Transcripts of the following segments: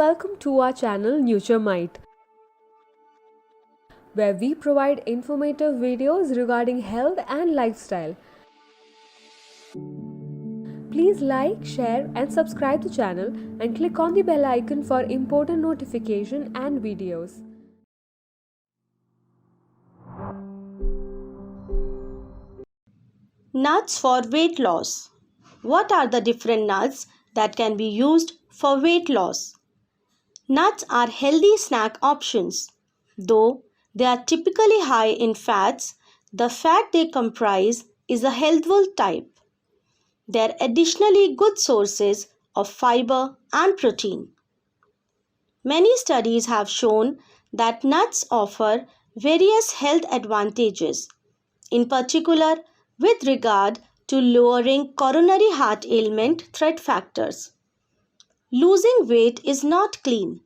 welcome to our channel NutureMite, where we provide informative videos regarding health and lifestyle. Please like, share and subscribe the channel and click on the bell icon for important notification and videos. Nuts for weight loss. What are the different nuts that can be used for weight loss? Nuts are healthy snack options. Though they are typically high in fats, the fat they comprise is a healthful type. They are additionally good sources of fiber and protein. Many studies have shown that nuts offer various health advantages, in particular with regard to lowering coronary heart ailment threat factors. Losing weight is not clean.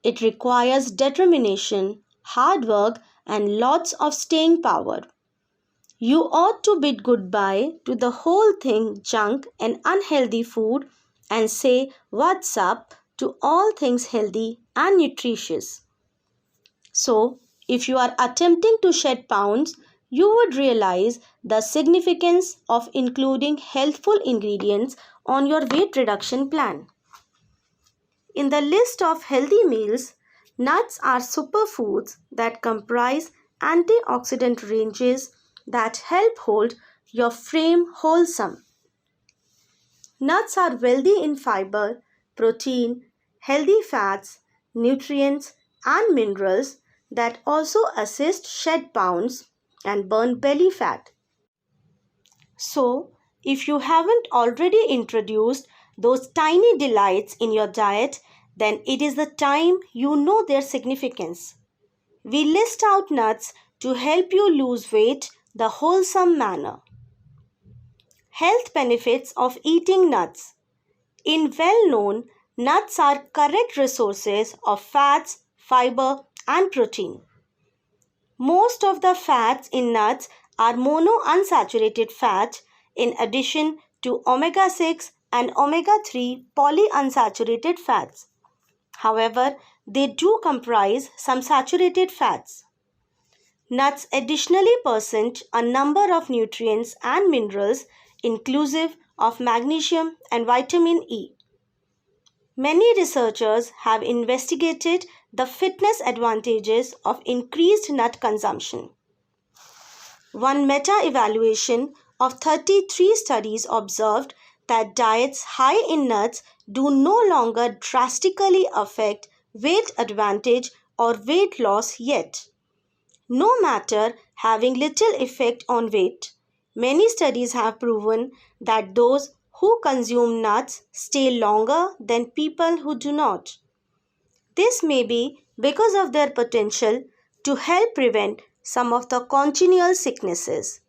It requires determination, hard work, and lots of staying power. You ought to bid goodbye to the whole thing junk and unhealthy food and say what's up to all things healthy and nutritious. So, if you are attempting to shed pounds, you would realize the significance of including healthful ingredients on your weight reduction plan. In the list of healthy meals, nuts are superfoods that comprise antioxidant ranges that help hold your frame wholesome. Nuts are wealthy in fiber, protein, healthy fats, nutrients, and minerals that also assist shed pounds and burn belly fat. So, if you haven't already introduced those tiny delights in your diet, then it is the time you know their significance. We list out nuts to help you lose weight the wholesome manner. Health benefits of eating nuts. In well-known, nuts are correct resources of fats, fiber, and protein. Most of the fats in nuts are monounsaturated fat in addition to omega-6 and omega-3 polyunsaturated fats. However, they do comprise some saturated fats. Nuts additionally present a number of nutrients and minerals inclusive of magnesium and vitamin E. Many researchers have investigated the fitness advantages of increased nut consumption. One meta-evaluation of 33 studies observed that diets high in nuts do no longer drastically affect weight advantage or weight loss yet. No matter having little effect on weight, many studies have proven that those who consume nuts stay longer than people who do not. This may be because of their potential to help prevent some of the congenital sicknesses.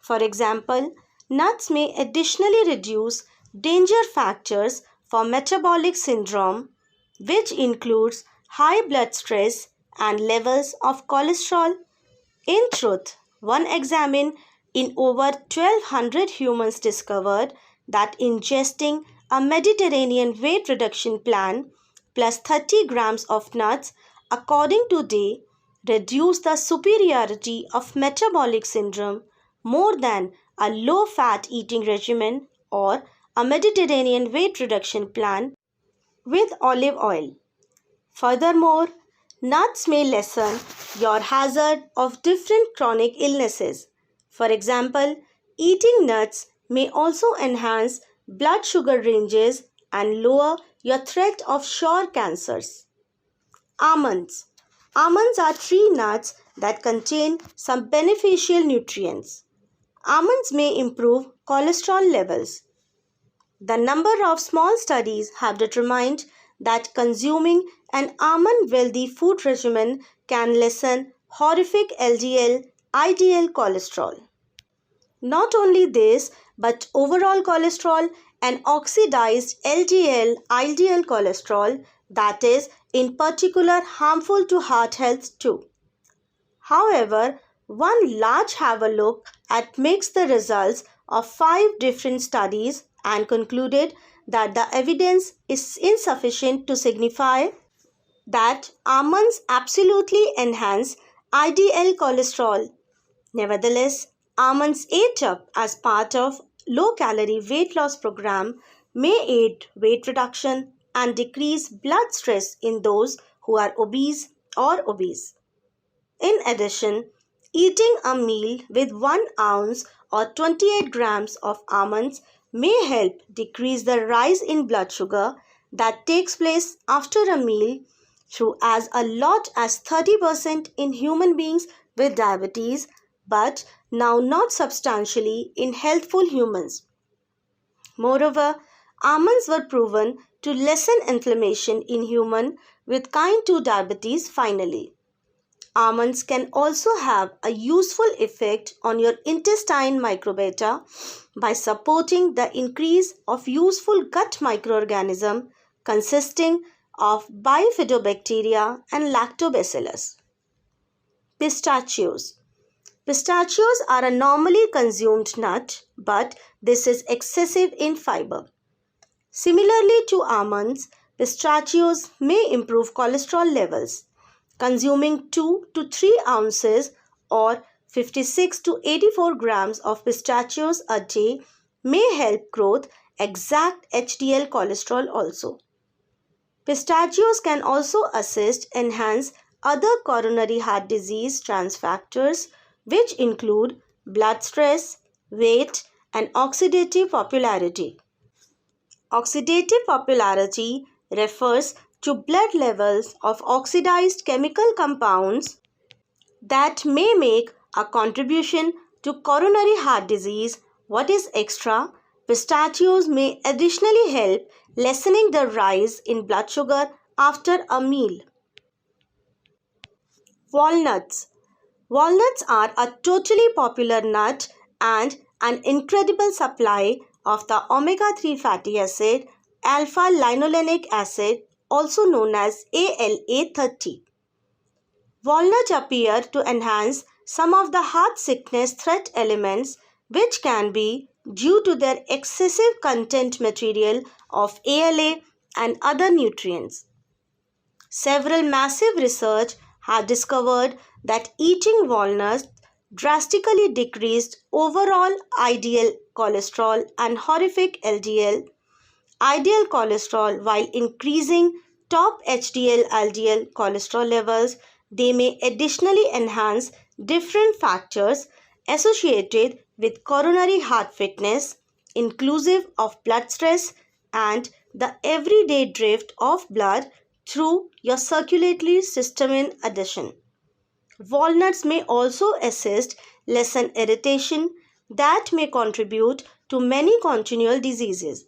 For example, nuts may additionally reduce danger factors for metabolic syndrome, which includes high blood stress and levels of cholesterol. In truth, one examine in over 1200 humans discovered that ingesting a Mediterranean weight reduction plan plus 30 grams of nuts according to day reduced the superiority of metabolic syndrome more than a low-fat eating regimen or a Mediterranean weight reduction plan with olive oil. Furthermore, nuts may lessen your hazard of different chronic illnesses. For example, eating nuts may also enhance blood sugar ranges and lower your threat of sure cancers. Almonds. Almonds are tree nuts that contain some beneficial nutrients. Almonds may improve cholesterol levels. The number of small studies have determined that consuming an almond-wealthy food regimen can lessen horrific LDL, IDL cholesterol. Not only this, but overall cholesterol and oxidized LDL, IDL cholesterol that is in particular harmful to heart health too. However, one large have a look at mixed the results of 5 different studies and concluded that the evidence is insufficient to signify that almonds absolutely enhance LDL cholesterol. Nevertheless, almonds ate up as part of low-calorie weight loss program may aid weight reduction and decrease blood stress in those who are obese or obese. In addition, eating a meal with 1 ounce or 28 grams of almonds may help decrease the rise in blood sugar that takes place after a meal through as a lot as 30% in human beings with diabetes, but now not substantially in healthful humans. Moreover, almonds were proven to lessen inflammation in humans with kind 2 diabetes finally. Almonds can also have a useful effect on your intestine microbiota by supporting the increase of useful gut microorganisms consisting of bifidobacteria and lactobacillus. Pistachios. Pistachios are a normally consumed nut, but this is excessive in fiber. Similarly to almonds, pistachios may improve cholesterol levels. Consuming 2 to 3 ounces or 56 to 84 grams of pistachios a day may help growth exact HDL cholesterol also. Pistachios can also assist enhance other coronary heart disease trans factors which include blood stress, weight and oxidative popularity. Oxidative popularity refers to blood levels of oxidized chemical compounds that may make a contribution to coronary heart disease. What is extra, pistachios may additionally help lessening the rise in blood sugar after a meal. Walnuts. Walnuts are a totally popular nut and an incredible supply of the omega-3 fatty acid, alpha-linolenic acid, also known as ALA30. Walnuts appear to enhance some of the heart sickness threat elements which can be due to their excessive content material of ALA and other nutrients. Several massive research have discovered that eating walnuts drastically decreased overall IDL cholesterol and horrific LDL cholesterol while increasing top HDL LDL cholesterol levels. They may additionally enhance different factors associated with coronary heart fitness, inclusive of blood stress and the everyday drift of blood through your circulatory system in addition. Walnuts may also assist lessen irritation that may contribute to many congenital diseases.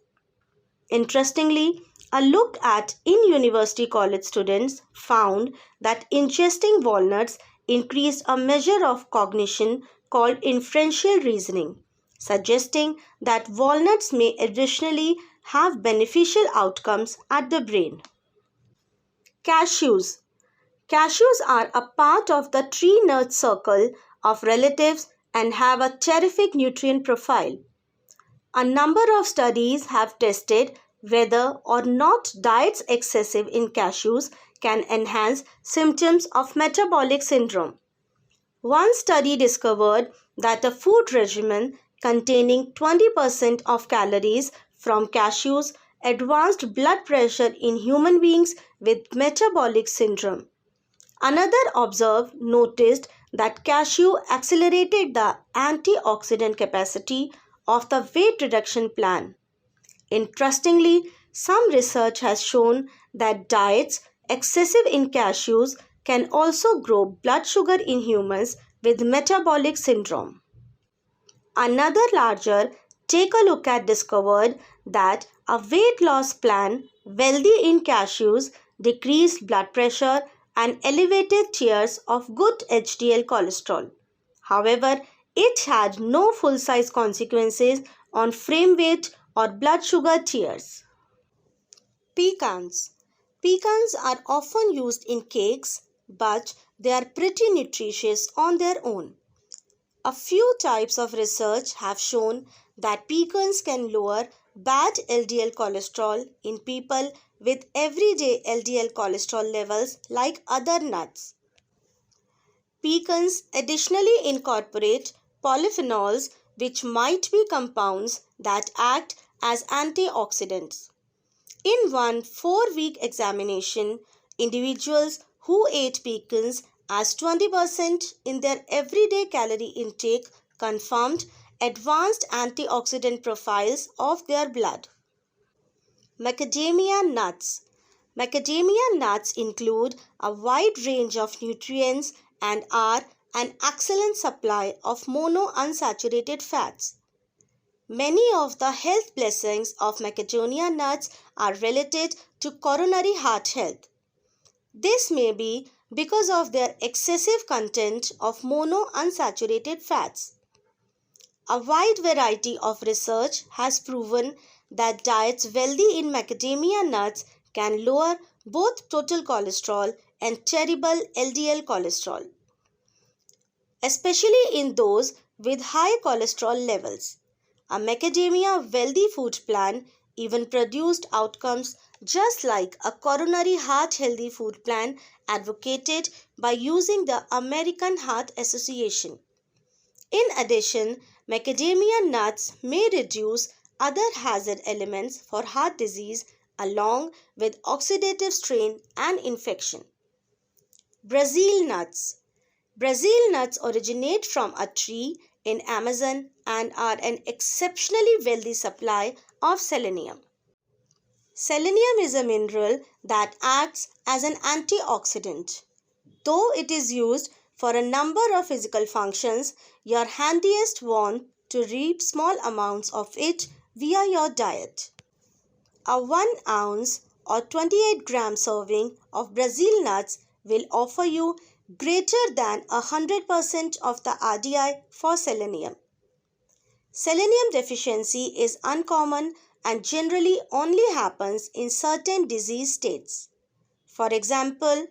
Interestingly, a look at in-university college students found that ingesting walnuts increased a measure of cognition called inferential reasoning, suggesting that walnuts may additionally have beneficial outcomes at the brain. Cashews. Cashews are a part of the tree nut circle of relatives and have a terrific nutrient profile. A number of studies have tested whether or not diets excessive in cashews can enhance symptoms of metabolic syndrome. One study discovered that a food regimen containing 20% of calories from cashews advanced blood pressure in human beings with metabolic syndrome. Another observer noticed that cashew accelerated the antioxidant capacity of the weight reduction plan. Interestingly, some research has shown that diets excessive in cashews can also grow blood sugar in humans with metabolic syndrome. Another larger take a look at discovered that a weight loss plan wealthy in cashews decreased blood pressure and elevated tiers of good HDL cholesterol. However, it had no full-size consequences on frame weight or blood sugar tiers. Pecans. Pecans are often used in cakes, but they are pretty nutritious on their own. A few types of research have shown that pecans can lower bad LDL cholesterol in people with everyday LDL cholesterol levels like other nuts. Pecans additionally incorporate polyphenols, which might be compounds that act as antioxidants. In one 4-week examination, individuals who ate pecans as 20% in their everyday calorie intake confirmed advanced antioxidant profiles of their blood. Macadamia nuts. Macadamia nuts include a wide range of nutrients and are an excellent supply of monounsaturated fats. Many of the health blessings of macadamia nuts are related to coronary heart health. This may be because of their excessive content of monounsaturated fats. A wide variety of research has proven that diets wealthy in macadamia nuts can lower both total cholesterol and terrible LDL cholesterol, especially in those with high cholesterol levels. A macadamia wealthy food plan even produced outcomes just like a coronary heart healthy food plan advocated by using the American Heart Association. In addition, macadamia nuts may reduce other hazard elements for heart disease along with oxidative strain and infection. Brazil nuts. Brazil nuts originate from a tree in Amazon and are an exceptionally wealthy supply of selenium. Selenium is a mineral that acts as an antioxidant. Though it is used for a number of physical functions, your handiest want to reap small amounts of it via your diet. A 1 ounce or 28-gram serving of Brazil nuts will offer you greater than 100% of the RDI for selenium. Selenium deficiency is uncommon and generally only happens in certain disease states. For example,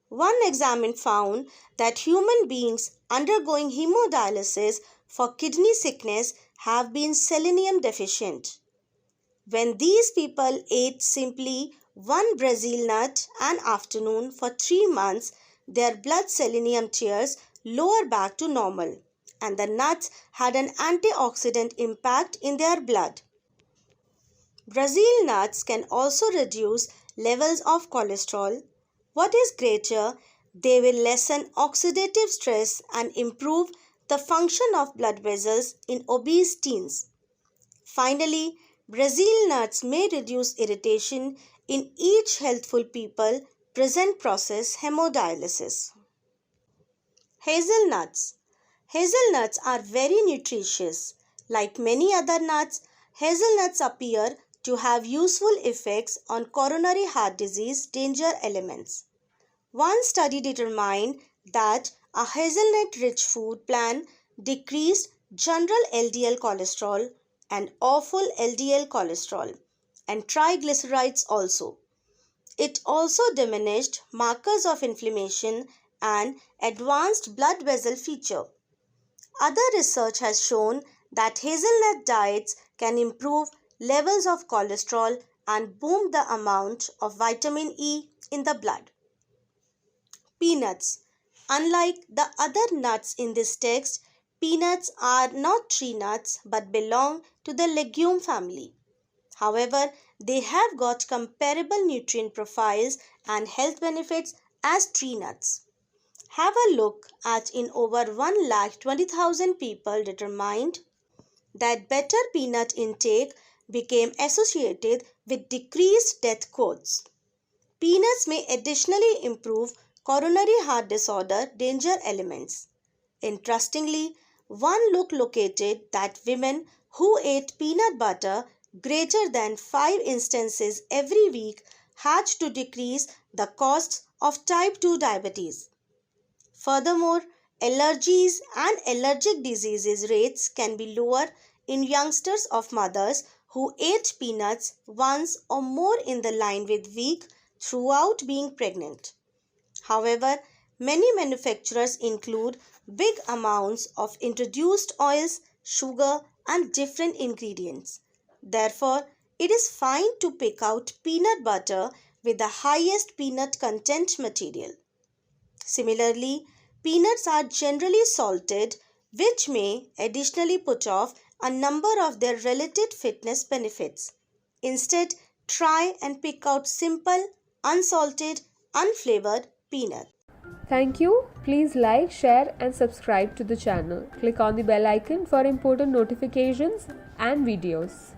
one examine found that human beings undergoing hemodialysis for kidney sickness have been selenium deficient. When these people ate simply one Brazil nut an afternoon for 3 months, their blood selenium tiers lower back to normal, and the nuts had an antioxidant impact in their blood. Brazil nuts can also reduce levels of cholesterol. What is greater, they will lessen oxidative stress and improve the function of blood vessels in obese teens. Finally, Brazil nuts may reduce irritation in each healthful people present process hemodialysis. Hazelnuts. Hazelnuts are very nutritious. Like many other nuts, hazelnuts appear to have useful effects on coronary heart disease danger elements. One study determined that a hazelnut-rich food plan decreased general LDL cholesterol and awful LDL cholesterol and triglycerides also. It also diminished markers of inflammation and advanced blood vessel feature. Other research has shown that hazelnut diets can improve levels of cholesterol and boom the amount of vitamin E in the blood. Peanuts. Unlike the other nuts in this text, peanuts are not tree nuts but belong to the legume family. However, they have got comparable nutrient profiles and health benefits as tree nuts. Have a look at in over 1,20,000 people determined that better peanut intake became associated with decreased death codes. Peanuts may additionally improve coronary heart disorder danger elements. Interestingly, one look located that women who ate peanut butter greater than 5 instances every week had to decrease the costs of type 2 diabetes. Furthermore, allergies and allergic diseases rates can be lower in youngsters of mothers who ate peanuts once or more in the line with week throughout being pregnant. However, many manufacturers include big amounts of introduced oils, sugar, and different ingredients. Therefore, it is fine to pick out peanut butter with the highest peanut content material. Similarly, peanuts are generally salted, which may additionally put off a number of their related fitness benefits. Instead, try and pick out simple, unsalted, unflavored peanuts. Thank you. Please like, share and subscribe to the channel. Click on the bell icon for important notifications and videos.